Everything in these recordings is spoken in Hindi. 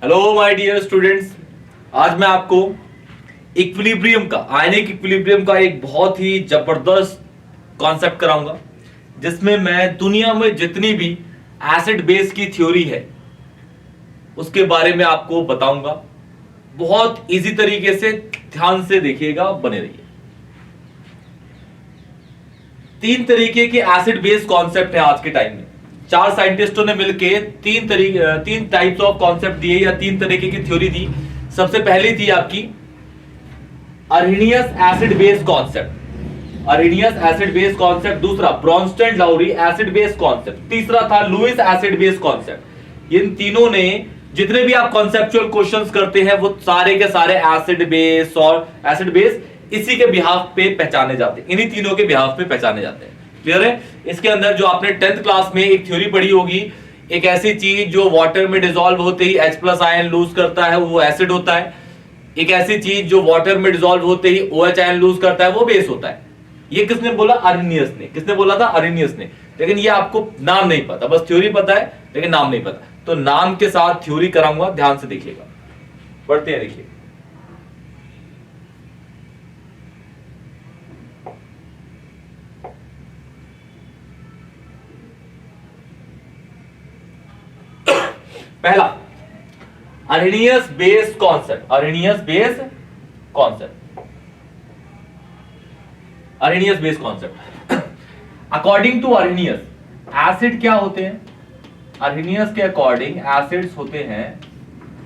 हेलो माय डियर स्टूडेंट्स, आज मैं आपको इक्विलिब्रियम का आयनिक इक्विलिब्रियम का एक बहुत ही जबरदस्त कॉन्सेप्ट कराऊंगा, जिसमें मैं दुनिया में जितनी भी एसिड बेस की थ्योरी है उसके बारे में आपको बताऊंगा। बहुत इजी तरीके से ध्यान से देखिएगा, बने रहिए। तीन तरीके के एसिड बेस कॉन्सेप्ट है आज के टाइम में। चार साइंटिस्टों ने मिलकर तीन टाइप्स ऑफ कॉन्सेप्ट दिए या तीन तरीके की थ्योरी दी। सबसे पहली थी आपकी Arrhenius acid base concept, Arrhenius acid base concept. दूसरा Bronsted Lowry acid base concept. तीसरा था लुईस एसिड बेस कॉन्सेप्ट। इन तीनों ने जितने भी आप कॉन्सेप्चुअल क्वेश्चंस करते हैं वो सारे के सारे एसिड बेस और एसिड बेस इसी के बिहाफ पे पहचाने जाते हैं, इन्हीं तीनों के बिहाफ पे पहचाने जाते हैं। क्लियर है? इसके अंदर जो आपने 10th क्लास में एक थ्योरी पढ़ी होगी, एक ऐसी चीज जो वाटर में डिसॉल्व होते ही H+ आयन लूज करता है वो एसिड होता है। एक ऐसी चीज जो वाटर में डिसॉल्व होते ही OH आयन लूज करता है वो बेस होता है। ये किसने बोला? अर्हेनियस ने। किसने बोला था? अर्हेनियस ने। लेकिन ये आपको नाम नहीं पता, बस थ्योरी पता है लेकिन नाम नहीं पता। तो नाम के साथ थ्योरी कराऊंगा, ध्यान से देखिएगा। पढ़ते हैं, देखिए। पहला Arrhenius base concept, Arrhenius base concept, Arrhenius base concept. According to Arrhenius acid क्या होते हैं? अर्हेनियस के अकॉर्डिंग एसिड्स होते हैं,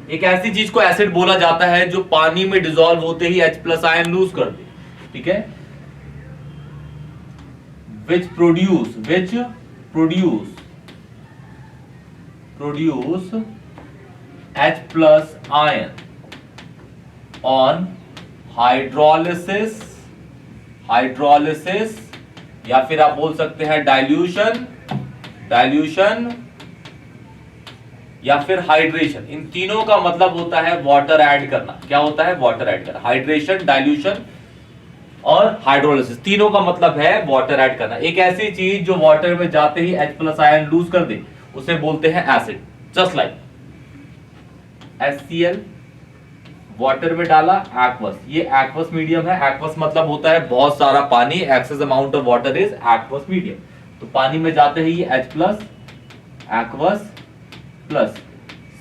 एक ऐसी चीज को एसिड बोला जाता है जो पानी में डिसॉल्व होते ही H+ आयन लूज कर दे। ठीक है? which produce H+ ion on hydrolysis या फिर आप बोल सकते हैं डाइल्यूशन या फिर हाइड्रेशन। इन तीनों का मतलब होता है वाटर ऐड करना। क्या होता है? वाटर ऐड करना। हाइड्रेशन, डाइल्यूशन और हाइड्रोलिसिस, तीनों का मतलब है वाटर ऐड करना। एक ऐसी चीज जो वाटर में जाते ही H+ आयन लूज कर दे उसे बोलते हैं acid. Just like HCl water में डाला, एक्वस, ये एक्वस मीडियम है। एक्वस मतलब होता है बहुत सारा पानी, excess amount of water is aqueous medium. तो पानी में जाते ही ये H+ aqueous plus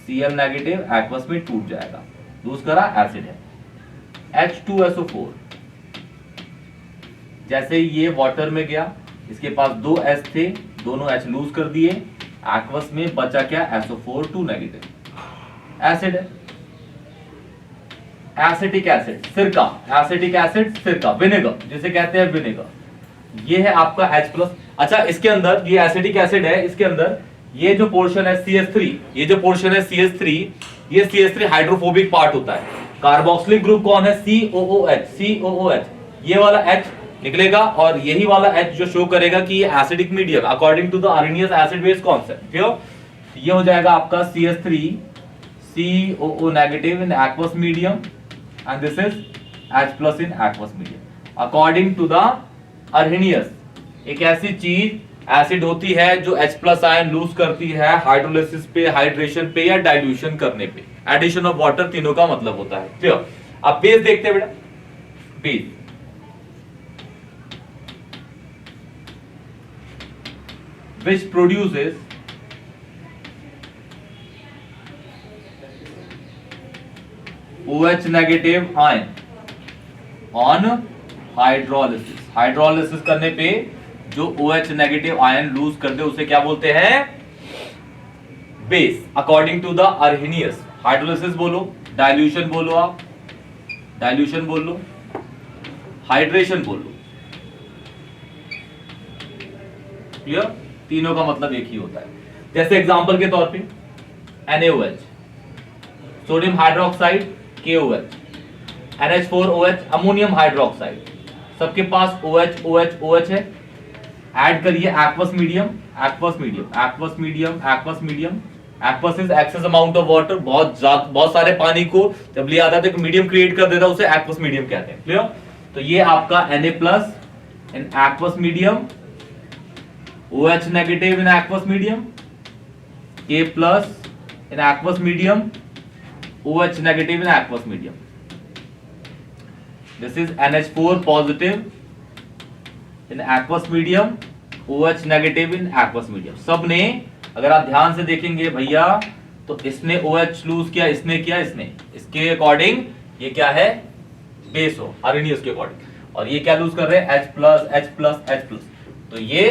Cl negative aqueous में टूट जाएगा, लूज करा, एसिड है। H2SO4 जैसे ये वाटर में गया, इसके पास दो H थे, दोनों H लूज कर दिए, एक्वस में बचा क्या? SO4 2 नेगेटिव, एसिड है। एसिटिक एसिड, सिरका, एसिटिक एसिड सिरका, विनेगर जिसे कहते हैं विनेगर, ये है आपका H+। अच्छा, इसके अंदर ये एसिटिक एसिड है, इसके अंदर ये जो पोर्शन है CH3, ये जो पोर्शन है CH3, ये CH3 हाइड्रोफोबिक पार्ट होता है। कार्बोक्सिलिक ग्रुप कौन है? COOH। ये वाला H निकलेगा और यही वाला H जो शो करेगा कि ये acidic medium according to the Arrhenius acid base concept. ये हो जाएगा आपका CH3 COO negative in aqueous medium and this is H+ in aqueous medium according to the Arrhenius. एक ऐसी चीज एसिड होती है जो H+ आयन लूज करती है हाइड्रोलिसिस पे, हाइड्रेशन पे या डाइल्यूशन करने पे, एडिशन ऑफ वाटर, तीनों का मतलब होता है। क्लियर? अब बेस देखते हैं बेटा। Base which produces OH negative ion on hydrolysis। Hydrolysis करने पे जो OH नेगेटिव आयन लूज कर दे उसे क्या बोलते हैं? Base, according to the Arrhenius. Hydrolysis बोलो, डाइल्यूशन बोलो, आप डाइल्यूशन बोल लो, हाइड्रेशन बोल लो। क्लियर? तीनों का मतलब एक ही होता है। जैसे एग्जांपल के तौर पे NaOH, sodium hydroxide KOH, NH4OH ammonium hydroxide, सबके पास OH OH OH है। ऐड करिए aqueous medium, aqueous medium, aqueous medium, aqueous medium. Aqueous is excess amount of water, बहुत सारे पानी को जब लिया आता है तो मीडियम क्रिएट कर देता है, उसे एक्वस मीडियम कहते हैं। क्लियर? तो ये आपका Na+ in aqueous medium, OH negative in aqueous medium, K+ in aqueous medium OH negative in aqueous medium. This is NH4 positive in aqueous medium, OH negative in aqueous medium. सब ने अगर आप ध्यान से देखेंगे भैया तो इसने OH लूज किया, इसने किया, इसने, इसके अकॉर्डिंग ये क्या है, बेस हो आर्हेनियस के अकॉर्डिंग, और ये क्या लूज कर रहे हैं, H plus H plus H plus, तो ये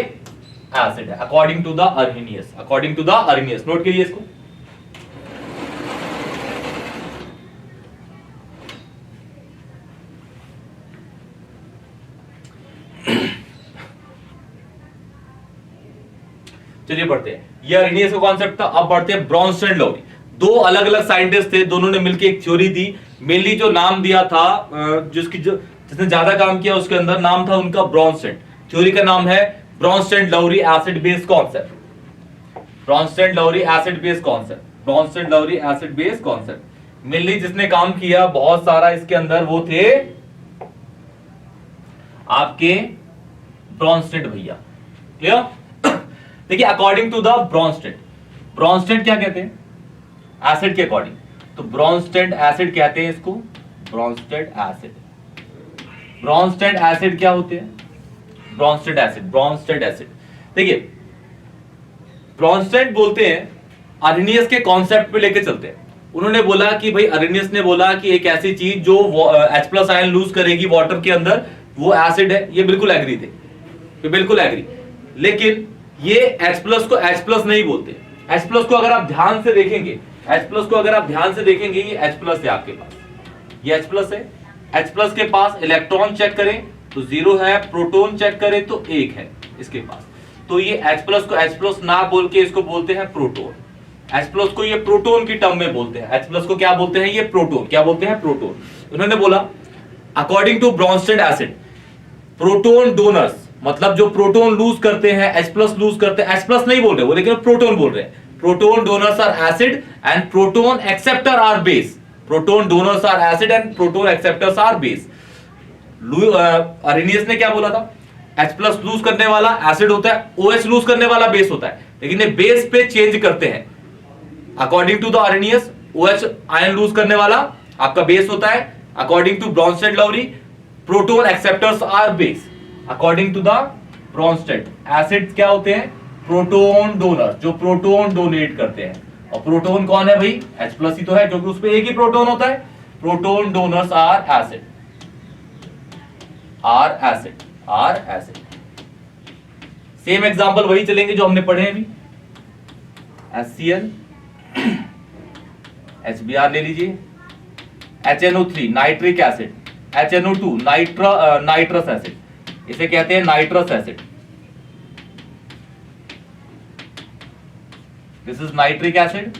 एसिड है according to the Arrhenius, according to the Arrhenius. Note करिए इसको। चलिए बढ़ते हैं, ये आर्हेनियस का कॉन्सेप्ट था। अब बढ़ते हैं ब्रॉन्स्टेड लॉरी। दो अलग अलग साइंटिस्ट थे, दोनों ने मिलकर एक थ्योरी दी। मेनली जो नाम दिया था, जिसने ज्यादा काम किया उसके अंदर नाम था उनका ब्रॉन्स्टेड। थ्योरी का नाम है Bronsted Lowry acid base concept. Bronsted Lowry acid base concept, Bronsted Lowry acid base concept. Mainly जिसने काम किया बहुत सारा इसके अंदर वो थे आपके ब्रॉन्स्टेड भैया। क्लियर? देखिए according to the Bronsted, Bronsted क्या कहते हैं, एसिड के अकॉर्डिंग, तो ब्रॉन्स्टेड एसिड कहते हैं इसको, ब्रॉन्स्टेड एसिड। ब्रॉन्स्टेड एसिड क्या होते हैं, ब्रॉन्स्टेड एसिड, ब्रॉन्स्टेड एसिड। देखिए ब्रॉन्स्टेड बोलते हैं, आर्हेनियस के कॉन्सेप्ट पे लेके चलते हैं। उन्होंने बोला कि भाई आर्हेनियस ने बोला कि एक ऐसी चीज जो H प्लस आयन लूज करेगी वाटर के अंदर वो एसिड है। ये बिल्कुल एग्री थे, ये बिल्कुल एग्री। लेकिन ये H प्लस को H प्लस नहीं बोलते। H प्लस को अगर आप ध्यान से देखेंगे, H प्लस को अगर आप ध्यान से देखेंगे, ये H प्लस है आपके पास, ये H प्लस है। H प्लस के पास इलेक्ट्रॉन चेक करें तो 0 है, प्रोटॉन चेक करें तो 1 है इसके पास। तो ये H प्लस को H प्लस ना बोल के इसको बोलते हैं प्रोटॉन। H प्लस को ये प्रोटॉन की टर्म में बोलते हैं। H प्लस को क्या बोलते हैं, ये प्रोटॉन, क्या बोलते हैं, प्रोटॉन। उन्होंने बोला according to Bronsted acid, proton donors, मतलब जो प्रोटॉन लूज करते हैं, H प्लस लूज करते हैं, H प्लस नहीं बोल रहे वो, लेकिन प्रोटॉन बोल रहे हैं। Proton donors are acid and proton acceptor are base. Proton donors are acid and proton acceptors are base. Arrhenius ने क्या बोला था, H प्लस लूज करने वाला एसिड होता है, OH लूज करने वाला बेस होता है, लेकिन ये बेस पे चेंज करते हैं। According to the Arrhenius OH ion lose करने वाला आपका बेस होता है। According to Bronsted Lowry proton acceptors are base. According to the Bronsted acid क्या होते हैं, प्रोटॉन डोनर, जो प्रोटॉन डोनेट करते हैं। और प्रोटॉन कौन है भाई, H प्लस ही तो है, क्योंकि उसपे एक ही प्रोटॉन होता है। Proton donors are acid, are acid, are acid. Same example वही चलेंगे जो हमने पढ़े अभी। HCl, HBr ले लीजिए, HNO3 nitric acid, HNO2 nitrous acid, इसे कहते हैं nitrous acid. This is nitric acid.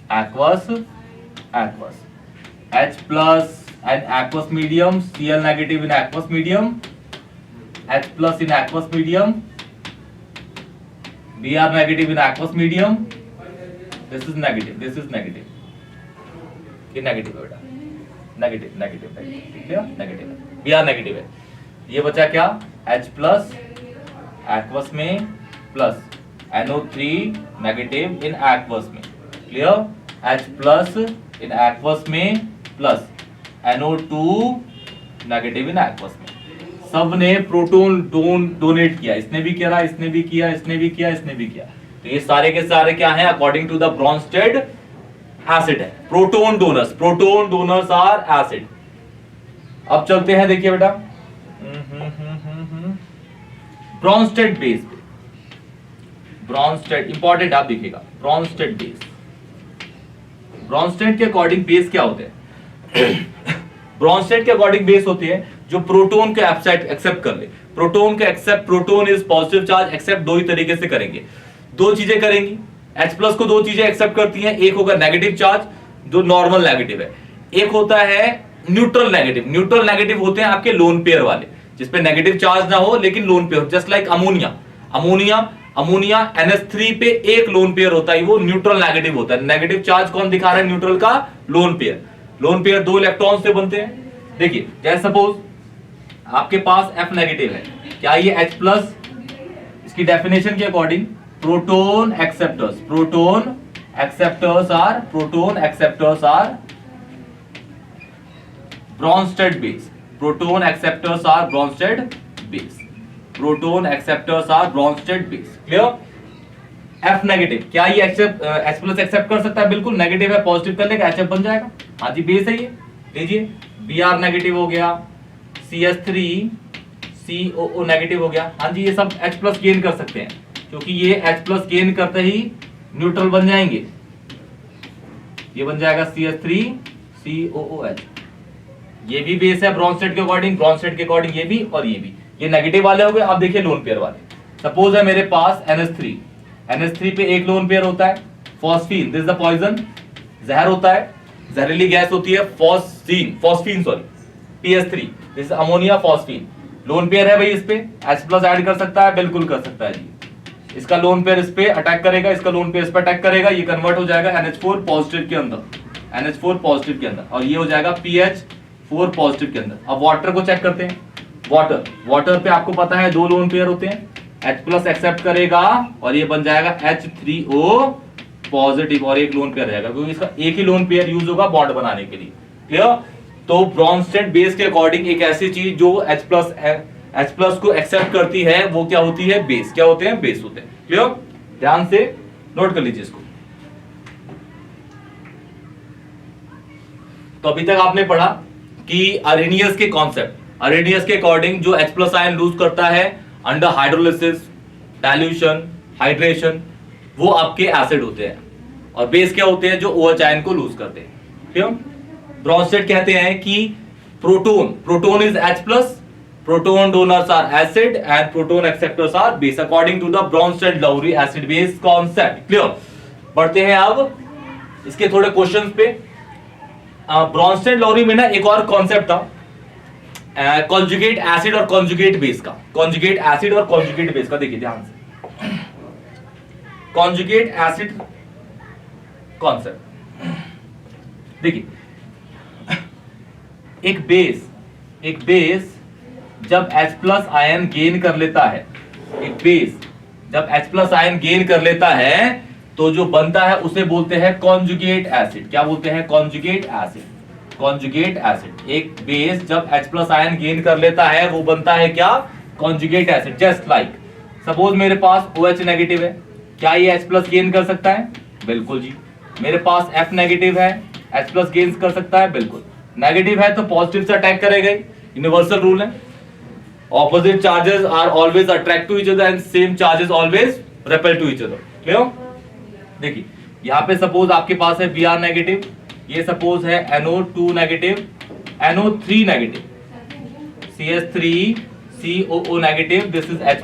aqueous, aqueous, H plus and aqueous medium, Cl negative in aqueous medium, H plus in aqueous medium, Br negative in aqueous medium. This is negative, this is negative. ये नेगेटिव है बेटा, नेगेटिव नेगेटिव ठीक है, नेगेटिव है, Br नेगेटिव है। ये बचा क्या, H प्लस aqueous में प्लस NO3 नेगेटिव इन aqueous में। क्लियर? H प्लस इन aqueous में प्लस NO2 नेगेटिव इन aqueous में। सब ने प्रोटॉन डोनेट किया, इसने भी किया, इसने भी किया, इसने भी किया, इसने भी किया। तो ये सारे के सारे क्या हैं, according to the Bronsted acid है। Proton donors are acid. अब चलते हैं, देखिए बेटा ब्रॉन्स्टेड बेस। ब्रॉन्स्टेड इंपॉर्टेंट आप देखिएगा, ब्रॉन्स्टेड बेस। ब्रॉन्स्टेड के अकॉर्डिंग बेस क्या होते हैं ब्रॉन्स्टेड के अकॉर्डिंग बेस होते हैं जो प्रोटॉन को एक्सेप्ट कर ले। प्रोटॉन को accept, proton is positive charge, accept दो ही तरीके से करेंगे, दो चीजें करेंगी। H प्लस को दो चीजें एक्सेप्ट करती हैं, एक होगा नेगेटिव चार्ज जो नॉर्मल नेगेटिव है, एक होता है न्यूट्रल नेगेटिव। न्यूट्रल नेगेटिव होते हैं आपके लोन पेयर वाले, जिसपे नेगेटिव चार्ज ना हो लेकिन lone pair, just like ammonia NH3 पे एक लोन पेयर होता है, वो न्यूट्रल नेगेटिव होता है। नेगेटिव चार्ज कौन दिखा रहा है, न्यूट्रल का लोन पेयर। लोन पेयर दो इलेक्ट्रॉन से बनते हैं। देखिए जैसे सपोज आपके पास F नेगेटिव है, क्या ये H प्लस इसकी डेफिनेशन के अकॉर्डिंग proton acceptors are Bronsted base. Proton acceptors are Bronsted base. Clear? F negative, क्या ये H प्लस एक्सेप्ट कर सकता है? बिल्कुल। नेगेटिव है, पॉजिटिव कर लेगा, HF बन जाएगा। हाँ जी, बेस है ये। लीजिए, Br नेगेटिव हो गया, CS3 COO नेगेटिव हो गया। हाँ जी, ये सब H प्लस गेन कर सकते हैं, क्योंकि ये H प्लस गेन करते ही न्यूट्रल बन जाएंगे। ये बन जाएगा CS3 COOH। ये भी बेस है ब्रॉन्स्टेड के अकॉर्डिंग, ये भी और ये भी। ये नेगेटिव वाले हो गए। अब देखिए लोन पेयर वाले। सपोज है मेरे पास NH3 पे एक लोन पेयर होता है, phosphine, this is the poison, जहर होता है, जहरीली गैस होती है, phosphine PS3, this is ammonia phosphine. Lone pair है भाई, इस पे H प्लस ऐड कर सकता है, बिल्कुल कर सकता है जी। इसका लोन पेयर इस पे अटैक करेगा, इसका लोन पेयर इस पे अटैक करेगा, ये कन्वर्ट हो जाएगा NH4 पॉजिटिव के अंदर, और ये हो जाएगा PH4 पॉजिटिव के अंदर। अब वाटर को चेक करते हैं। वाटर पे आपको पता है दो लोन पेयर होते हैं, H प्लस एक्सेप्ट करेगा और ये बन जाएगा H3O पॉजिटिव, और एक लोन पेयर रहेगा, क्योंकि इसका एक ही लोन पेयर यूज होगा बॉन्ड बनाने के लिए। क्लियर? तो ब्रॉन्स्टेड बेस के अकॉर्डिंग एक ऐसी चीज जो H प्लस को एक्सेप्ट करती है, वो क्या होती है? बेस। क्या होते हैं? बेस होते हैं। क्लियर? ध्यान से नोट कर लीजिए इसको। तो अभी तक आपने पढ़ा कि अरेनियस के अकॉर्डिंग जो H प्लस आयन लूज करता है अंडर हाइड्रोलिसिस, डाइल्यूशन, हाइड्रेशन, वो आपके एसिड होते हैं, और बेस क्या होते हैं? जो OH आयन को लूज करते हैं। क्यों? ब्रॉन्स्टेड कहते हैं कि proton is H plus, proton donors are acid and proton acceptors are base, according to the Bronsted Lowry acid base concept. Clear? बढ़ते हैं अब इसके थोड़े क्वेश्चंस पे। ब्रॉन्स्टेड-लाउरी में ना एक और कॉन्सेप्ट था, कॉन्जुगेट एसिड और कॉन्जुगेट बेस का। देखिए ध्यान से, कॉन्जुगेट एसिड कॉन्सेप्ट देखिए। एक बेस जब H प्लस आयन गेन कर लेता है, तो जो बनता है उसे बोलते हैं कॉन्जुगेट एसिड। क्या बोलते हैं? Conjugate acid. एक बेस जब H प्लस आयन गेन कर लेता है, वो बनता है क्या? Conjugate acid. Just like suppose मेरे पास OH नेगेटिव है, क्या ये H प्लस गेन कर सकता है? बिल्कुल जी। मेरे पास F नेगेटिव है, H प्लस गेन कर सकता है? बिल्कुल। नेगेटिव है तो पॉजिटिव से अटैक करेगा, यूनिवर्सल रूल है। Opposite charges are always attract to each other and same charges always repel to each other. Clear? देखिए यहाँ पे सपोज आपके पास है Br नेगेटिव, ये सपोज है NO2 negative, NO3 negative, CS3 COO negative, this is H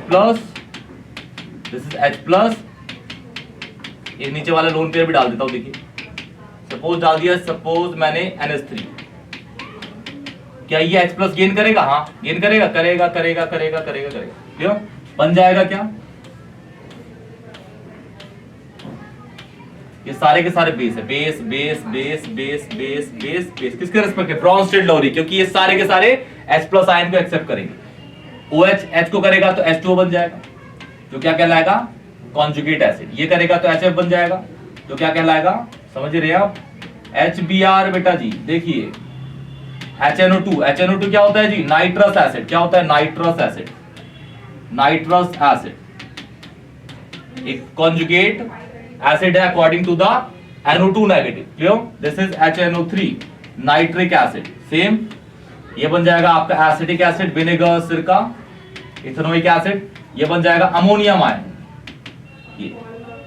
plus. ये नीचे वाला लोन पेयर भी डाल देता हूं। देखिए सपोज डाल दिया, सपोज मैंने NH3, क्या ये H प्लस गेन करेगा? हाँ गेन करेगा। क्यों? बन जाएगा क्या? ये सारे के सारे बेस है, बेस। किसके रिस्पेक्ट है? ब्रॉन्स्टेड-लाउरी, क्योंकि ये सारे के सारे H प्लस आयन को एक्सेप्ट करेंगे। OH H को करेगा तो H2O बन जाएगा, जो क्या कहलाएगा? Conjugate acid. ये करेगा तो HF बन जाएगा, जो क्या कहलाएगा? समझ रहे हैं आप? HBr बेटा जी। देखिए HNO2 क्या होता है जी? Nitrous acid. क्या होता है? नाइट्रस एसिड एक कॉन्जुगेट एसिड है according to the NO2 negative. Clear? This is HNO3 nitric acid. Same ये बन जाएगा आपका एसिटिक एसिड, विनेगर, सिरका, इथेनोइक एसिड। ये बन जाएगा अमोनियम आयन, ये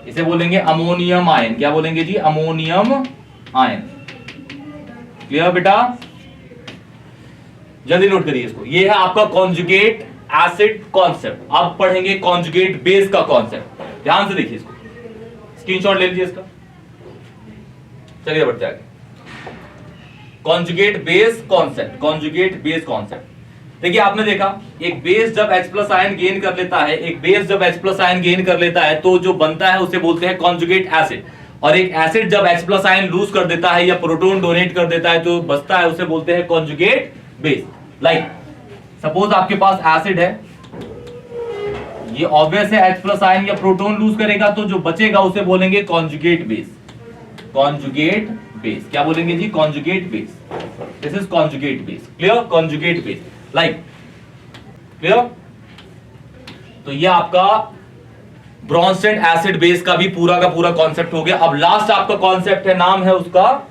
इसे बोलेंगे अमोनियम आयन। क्या बोलेंगे जी? Ammonium ion. क्लियर बेटा? जल्दी नोट करिए इसको। ये है आपका कॉन्जुगेट एसिड कॉन्सेप्ट। अब पढ़ेंगे कॉन्जुगेट बेस का कॉन्सेप्ट। ध्यान से देखिए इसको, स्क्रीनशॉट ले लीजिए इसका। चलिए बढ़ते आगे। Conjugate base concept. देखिए आपने देखा, एक बेस जब H प्लस आयन गेन कर लेता है, तो जो बनता है उसे बोलते हैं कॉन्जुगेट एसिड। और एक एसिड जब H प्लस आयन लूज कर देता है या प्रोटोन डोनेट कर देता है, तो बचता है, उसे बोलते हैं कॉन्जुगेट बेस। लाइक सपोज आपके पास एसिड है, ये ऑब्वियस है, H प्लस आयन या प्रोटॉन लूज करेगा तो जो बचेगा उसे बोलेंगे कॉन्जुगेट बेस। कॉन्जुगेट बेस क्या बोलेंगे जी? Conjugate base. This is conjugate base. Clear? Conjugate base like. Clear? तो ये आपका ब्रोंस्टेड एसिड बेस का भी पूरा का पूरा कॉन्सेप्ट हो गया। अब लास्ट आपका कॉन्सेप्ट है, नाम है उसका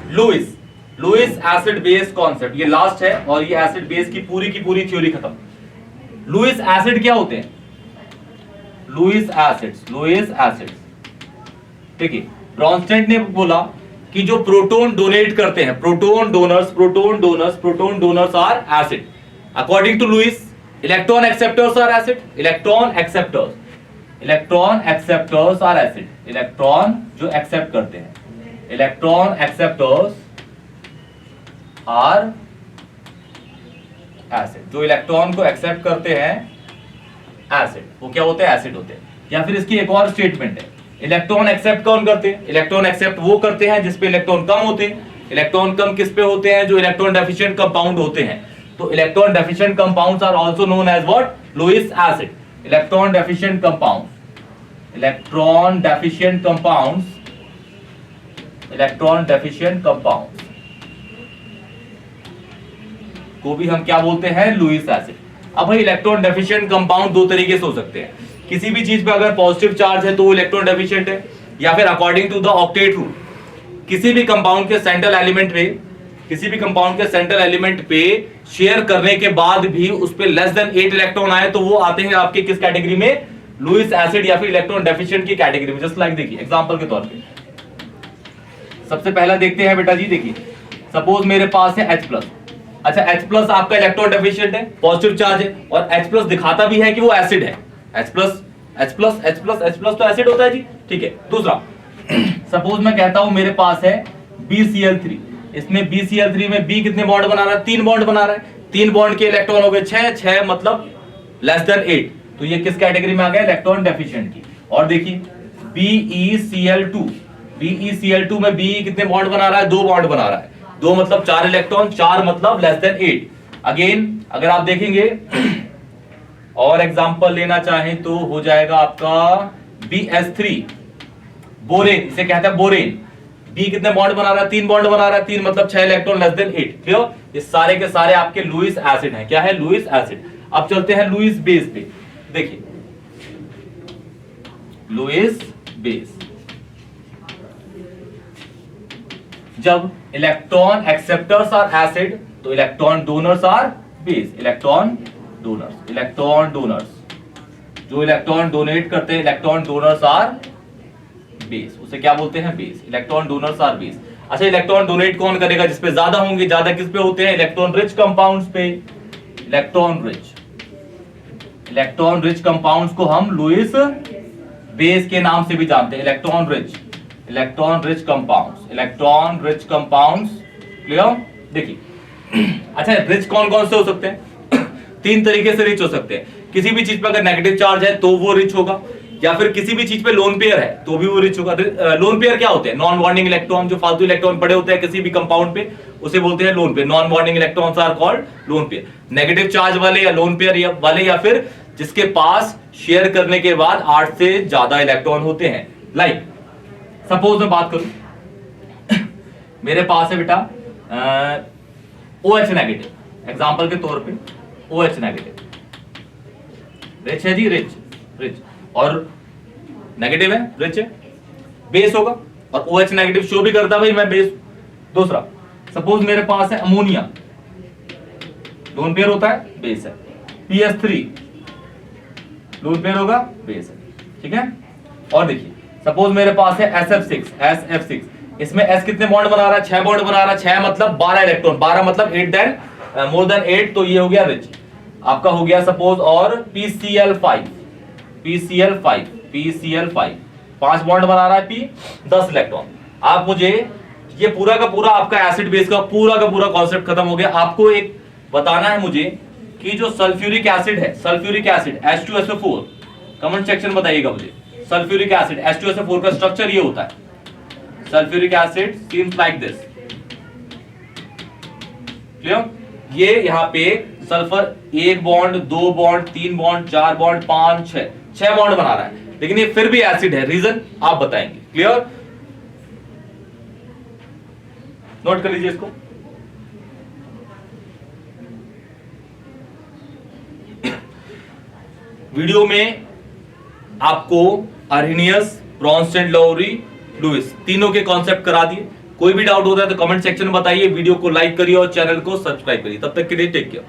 Lewis. Lewis acid base concept, ये लास्ट है और ये एसिड बेस की पूरी थ्योरी खत्म। लुईस एसिड क्या होते हैं? Lewis acids, Lewis acids. देखिए ब्रोंस्टेड ने बोला कि जो प्रोटॉन डोनेट करते हैं, proton donors are acid. According to Lewis, electron acceptors are acid. Electron acceptors are acid. Electron जो एक्सेप्ट करते हैं, इलेक्ट्रॉन एक्सेप्टर्स आर एसिड। जो इलेक्ट्रॉन को एक्सेप्ट करते हैं एसिड, वो क्या होते हैं? एसिड होते हैं। या फिर इसकी एक और स्टेटमेंट है, इलेक्ट्रॉन एक्सेप्ट कौन करते हैं? इलेक्ट्रॉन एक्सेप्ट वो करते हैं जिसपे इलेक्ट्रॉन कम होते हैं। इलेक्ट्रॉन कम किस पे होते हैं? जो इलेक्ट्रॉन डेफिशिएंट कंपाउंड होते हैं। तो electron deficient compounds are also known as what? Lewis acid. Electron deficient compounds, electron deficient compounds, electron deficient compounds को भी हम क्या बोलते हैं? Lewis acid. अब भाई इलेक्ट्रॉन डेफिशिएंट कंपाउंड दो तरीके से हो सकते हैं। किसी भी चीज पे अगर पॉजिटिव चार्ज है तो वो इलेक्ट्रॉन डेफिशिएंट है, या फिर according to the octet rule किसी भी कंपाउंड के सेंट्रल एलिमेंट पे, किसी भी कंपाउंड के सेंट्रल एलिमेंट पे शेयर करने के बाद भी उस पे लेस देन 8 इलेक्ट्रॉन आए तो वो आते हैं आपके किस कैटेगरी में? लुईस एसिड या फिर इलेक्ट्रॉन डेफिशिएंट की कैटेगरी में। जस्ट लाइक देखिए एग्जांपल के तौर पे सबसे पहला देखते हैं बेटा जी। देखिए सपोज मेरे पास है H+। अच्छा H+ आपका इलेक्ट्रॉन डेफिशिएंट है, पॉजिटिव चार्ज है, और H+ दिखाता भी है कि वो एसिड है। H+ तो एसिड होता है जी। ठीक है। दूसरा सपोज मैं कहता हूं मेरे पास है BCl3। इसमें BCl3 में B कितने बॉन्ड बना रहा है? 3 बॉन्ड बना रहा है। 3 बॉन्ड के इलेक्ट्रॉन हो गए 6 मतलब लेस देन 8। तो ये किस कैटेगरी में आ गया? इलेक्ट्रॉन डेफिशिएंट की। और देखिए BeCl2 में B कितने बॉन्ड बना रहा है? 2 बॉन्ड बना रहा है। 2 मतलब 4 इलेक्ट्रॉन, 4 मतलब लेस देन 8। अगेन अगर आप देखेंगे और एग्जांपल लेना चाहें तो हो जाएगा आपका BS3 बोरेन, इसे कहते हैं बोरेन। B कितने बॉन्ड बना रहा है? 3 बॉन्ड बना रहा है। 3 मतलब 6 इलेक्ट्रॉन लेस देन 8। क्लियर? ये सारे के सारे आपके लुईस एसिड हैं। क्या है? Lewis acid. अब चलते हैं लुईस बेस पे। देखिए लुईस बेस, जब इलेक्ट्रॉन एक्सेप्टर्स आर एसिड तो electron donors are base. Electron donors जो इलेक्ट्रॉन डोनेट करते हैं, इलेक्ट्रॉन डोनर्स आर बेस। उसे क्या बोलते हैं? Base. Electron donors are base. अच्छा इलेक्ट्रॉन डोनेट कौन करेगा? जिसपे ज्यादा होंगे। ज्यादा किस पे होते हैं? इलेक्ट्रॉन रिच कंपाउंड्स पे। इलेक्ट्रॉन रिच कंपाउंड्स को हम लुईस बेस के नाम से भी जानते हैं। Electron rich compounds. क्लियर? देखिए अच्छा रिच कौन कौन से हो सकते हैं? 3 तरीके से रिच हो सकते हैं। किसी भी चीज पे अगर नेगेटिव चार्ज है तो वो रिच होगा, या फिर किसी भी चीज पे लोन पेयर है तो भी वो रिच होगा। लोन पेयर क्या होते हैं? नॉन बॉन्डिंग इलेक्ट्रॉन, जो फालतू इलेक्ट्रॉन पड़े होते हैं किसी भी कंपाउंड पे, उसे बोलते हैं lone pair. Non bonding electrons are called lone pair. Negative charge वाले या लोन पेयर वाले, या फिर जिसके पास शेयर करने के बाद 8 से ज्यादा इलेक्ट्रॉन होते हैं। लाइक सपोज मैं बात करूं मेरे पास है बेटा OH नेगेटिव। एग्जांपल के तौर पे OH नेगेटिव रिच है जी, रिच और नेगेटिव है, रिच है, बेस होगा। और OH नेगेटिव शो भी करता भाई मैं बेस। दूसरा सपोज मेरे पास है अमोनिया, लोन पेयर होता है, बेस है। PS3 लोन पेयर होगा, बेस है। ठीक है। और देखिए सपोज मेरे पास है SF6। इसमें S कितने बॉन्ड बना रहा है? 6 बॉन्ड बना रहा है। 6 मतलब 12 इलेक्ट्रॉन, 12 मतलब मोर देन 8, तो ये हो गया रिच आपका हो गया सपोज। और PCl5 5 बॉन्ड बना रहा है P, 10 इलेक्ट्रॉन। आप मुझे ये पूरा का पूरा आपका एसिड बेस का पूरा कॉन्सेप्ट खत्म हो गया। आपको एक बताना है मुझे कि जो सल्फ्यूरिक एसिड है, H2SO4, कमेंट सेक्शन बताइएगा मुझे। सल्फ्यूरिक एसिड H2SO4 का स्ट्रक्चर ये होता है। Sulphuric acid seems like this. Clear? ये यहाँ पे sulphur 1 bond 2 bond 3 bond 4 bond 5 6 bond बना रहा है, लेकिन ये फिर भी एसिड है। रीजन आप बताएंगे। क्लियर? नोट कर लीजिए इसको। वीडियो में आपको अर्हेनियस, ब्रॉन्स्टेड, लौरी, लुईस तीनों के कॉन्सेप्ट करा दिए। कोई भी डाउट होता है तो कमेंट सेक्शन में बताइए, वीडियो को लाइक करिए और चैनल को सब्सक्राइब करिए। तब तक के लिए टेक केयर।